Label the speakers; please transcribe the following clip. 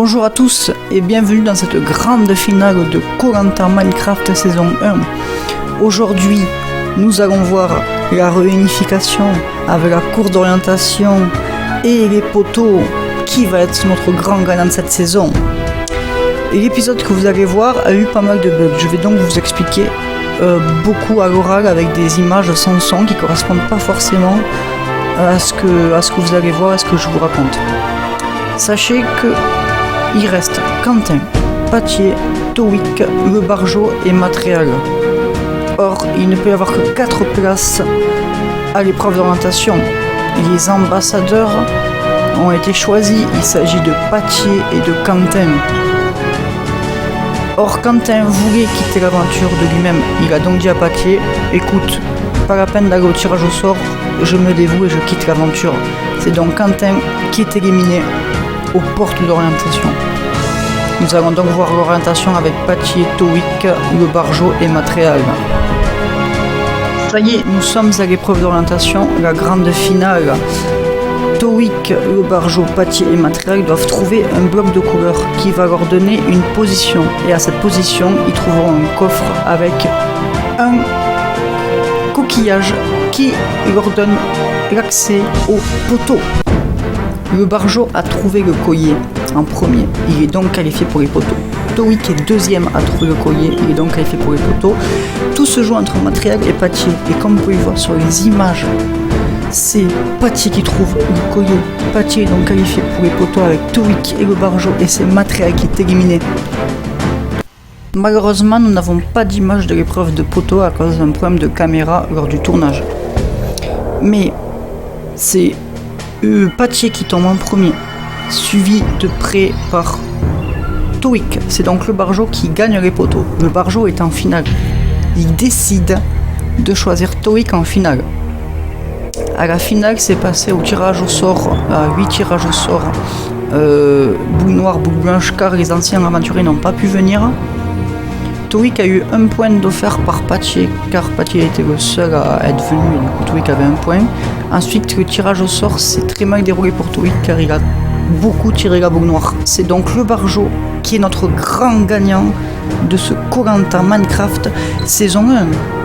Speaker 1: Bonjour à tous et bienvenue dans cette grande finale de Koh-Lanta Minecraft saison 1. Aujourd'hui, nous allons voir la réunification avec la cour d'orientation et les poteaux qui va être notre grand gagnant de cette saison. Et l'épisode que vous allez voir a eu pas mal de bugs. Je vais donc vous expliquer beaucoup à l'oral avec des images sans son qui ne correspondent pas forcément à ce que vous allez voir, à ce que je vous raconte. Sachez que il reste Quentin, Pattier, Towick, Le Barjo et Matréal. Or, il ne peut y avoir que 4 places à l'épreuve d'orientation. Les ambassadeurs ont été choisis. Il s'agit de Pattier et de Quentin. Or, Quentin voulait quitter l'aventure de lui-même. Il a donc dit à Pattier, écoute, pas la peine d'aller au tirage au sort, je me dévoue et je quitte l'aventure. C'est donc Quentin qui est éliminé aux portes d'orientation. Nous allons donc voir l'orientation avec Pattier, Towick, Le Barjo et Matréal. Ça y est, nous sommes à l'épreuve d'orientation, la grande finale. Towick, Le Barjo, Pattier et Matréal doivent trouver un bloc de couleur qui va leur donner une position. Et à cette position, ils trouveront un coffre avec un coquillage qui leur donne l'accès au poteau. Le Barjo a trouvé le collier en premier, il est donc qualifié pour les poteaux. Towick est deuxième à trouver le collier, il est donc qualifié pour les poteaux. Tout se joue entre Matréal et Pattier, et comme vous pouvez le voir sur les images, c'est Pattier qui trouve le collier. Pattier est donc qualifié pour les poteaux avec Towick et Le Barjo, et c'est Matréal qui est éliminé. Malheureusement, nous n'avons pas d'image de l'épreuve de poteau à cause d'un problème de caméra lors du tournage. Mais c'est Pattier qui tombe en premier, suivi de près par Towick. C'est donc Le Barjo qui gagne les poteaux. Le Barjo est en finale. Il décide de choisir Towick en finale. À la finale, c'est passé au tirage au sort, à 8 tirages au sort, boule noire, boule blanche, car les anciens aventuriers n'ont pas pu venir. Towick a eu un point d'offert par Pattier, car Pattier était le seul à être venu, et du coup Towick avait un point. Ensuite, le tirage au sort s'est très mal déroulé pour Towick, car il a beaucoup tiré la boule noire. C'est donc Le Barjo qui est notre grand gagnant de ce Koh-Lanta Minecraft saison 1.